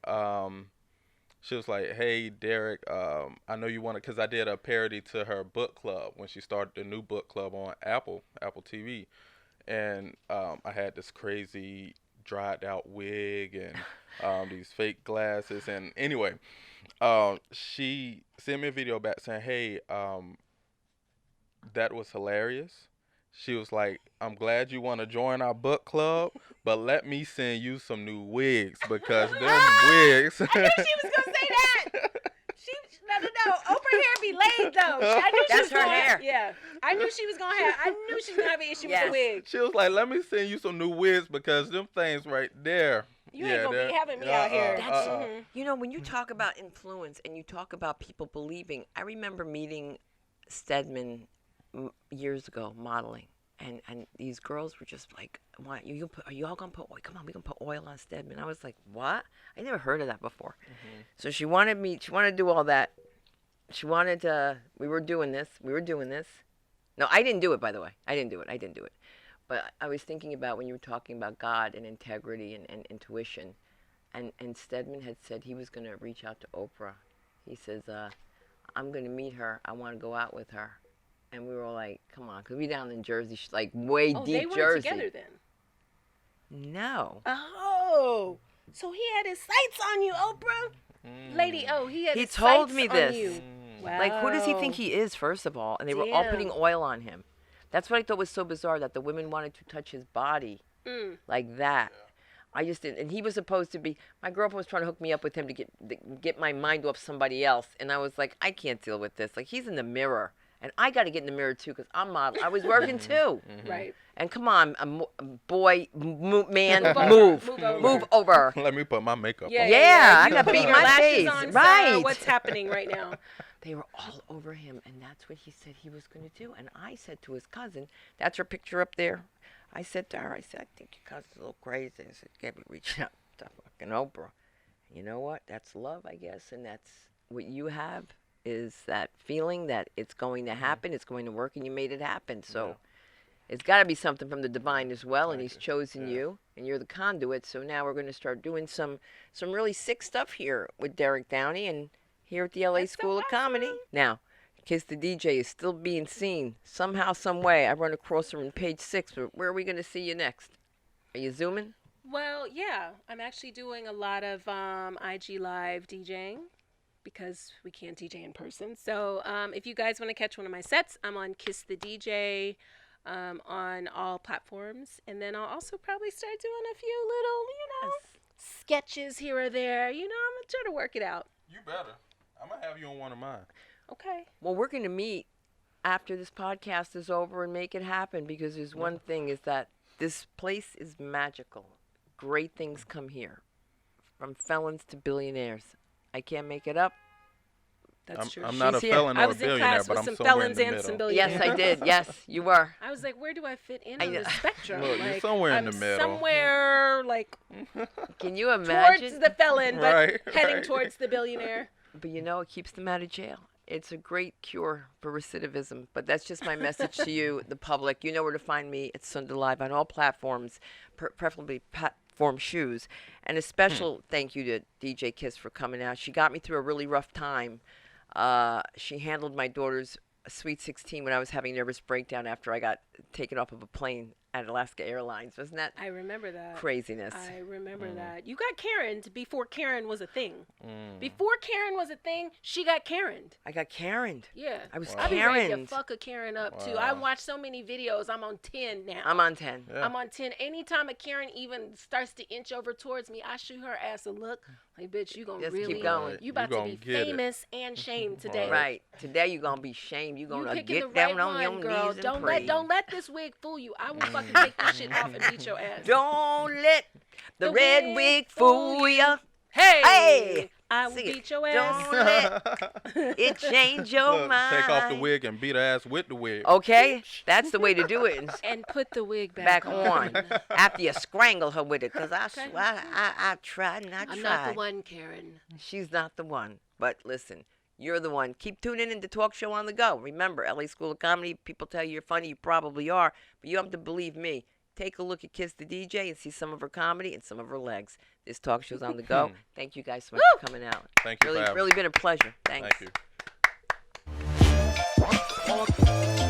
she was like, "Hey, Derrick, I know you want to," because I did a parody to her book club when she started the new book club on Apple TV. And I had this crazy dried out wig and these fake glasses. And anyway, she sent me a video back saying, "Hey, that was hilarious." She was like, "I'm glad you want to join our book club, but let me send you some new wigs because them wigs." I knew she was gonna say that. No. Oprah hair be laid though. I knew she That's was her gonna, hair. Yeah, I knew she was gonna have an issue Yes. with the wig. She was like, "Let me send you some new wigs because them things right there." You ain't gonna be having me out here. That's You know, when you talk about influence and you talk about people believing, I remember meeting Stedman years ago modeling, And these girls were just like, "Why are you all gonna put oil? Come on, we gonna put oil on Stedman." I was like, "What? I never heard of that before." So she wanted to do all that. She wanted we were doing this. No, I didn't do it, by the way. I didn't do it. But I was thinking about when you were talking about God and integrity and intuition, and Stedman had said he was gonna reach out to Oprah. He says, "I'm gonna meet her. I want to go out with her." And we were all like, come on, because we down in Jersey, like way deep they Jersey. weren't together then. No. Oh, so he had his sights on you, Oprah? Lady O, he had his told sights me on this. you. Wow. Like, who does he think he is, first of all? And they were all putting oil on him. That's what I thought was so bizarre, that the women wanted to touch his body like that. I just didn't. And he was supposed to be, my girlfriend was trying to hook me up with him to get my mind off somebody else. And I was like, I can't deal with this. Like, he's in the mirror. And I got to get in the mirror, too, because I'm model. I was working, too. Right. And come on, boy, man, move over. Let me put my makeup on. Yeah, I You got put beat your my lashes face. on, Right. Sarah, what's happening right now? They were all over him, and that's what he said he was going to do. And I said to his cousin, that's her picture up there. I said to her, I said, I think your cousin's a little crazy. I said, Gabby, reach out to fucking Oprah. You know what? That's love, I guess, and that's what you have. Is that feeling that it's going to happen, it's going to work, and you made it happen. So it's got to be something from the divine as well, and he's chosen you, and you're the conduit. So now we're going to start doing some really sick stuff here with Derrick Downey and here at the LA School of Comedy. Now, Kiss the DJ is still being seen somehow, some way. I run across her on page 6, but where are we going to see you next? Are you zooming? Well, yeah. I'm actually doing a lot of IG Live DJing, because we can't DJ in person. So if you guys want to catch one of my sets, I'm on Kiss the DJ on all platforms. And then I'll also probably start doing a few little, sketches here or there. I'm going to try to work it out. You better. I'm going to have you on one of mine. Okay. Well, we're going to meet after this podcast is over and make it happen, because there's one thing, is that this place is magical. Great things come here, from felons to billionaires. I can't make it up. That's true. I'm not a She's here. felon I or a was in billionaire, class but with I'm some somewhere in felons the and middle. some billionaires. Yes, I did. Yes, you were. I was like, where do I fit in I on know. the spectrum? Look, you're like, somewhere in I'm the middle. somewhere, like, Can you imagine? towards the felon, but Right, heading right. towards the billionaire. But it keeps them out of jail. It's a great cure for recidivism. But that's just my message to you, the public. You know where to find me at Sunda Live on all platforms, preferably platform shoes. And a special thank you to DJ Kiss for coming out. She got me through a really rough time. She handled my daughter's Sweet 16 when I was having a nervous breakdown after I got taken off of a plane at Alaska Airlines. Wasn't that I remember that. craziness? I remember that. You got Karen'd before Karen was a thing. Before Karen was a thing, she got Karen'd. I got Karen'd. Yeah. I was I be ready to Karen'd. fuck a Karen up, too. I watched so many videos. I'm on 10 now. I'm on 10. Yeah. I'm on 10. Anytime a Karen even starts to inch over towards me, I shoot her ass a look. Like, bitch, you gonna Just really keep going. You about You to gonna be get it. famous and shamed today. Right. Today you're going to be shamed. You're You going to picking get the right down on one, your girl. knees and Don't pray. don't let this wig fool you. I will fucking take this shit off and beat your ass. Don't let the The red wig wig fool fool ya. Hey, Hey! I will Sing it. beat your ass. Don't let it change your Look, mind. take off the wig and beat her ass with the wig. Okay? That's the way to do it. And put the wig Back back on. After you strangle her with it. Because Okay. I tried and I tried. I'm not the one, Karen. She's not the one. But listen, you're the one. Keep tuning in to Talk Show on the Go. Remember, LA School of Comedy, people tell you you're funny. You probably are. But you have to believe me. Take a look at Kiss the DJ and see some of her comedy and some of her legs. This talk show's on the go. Thank you guys so much for coming out. Thank you for having me. Really been a pleasure. Thanks. Thank you.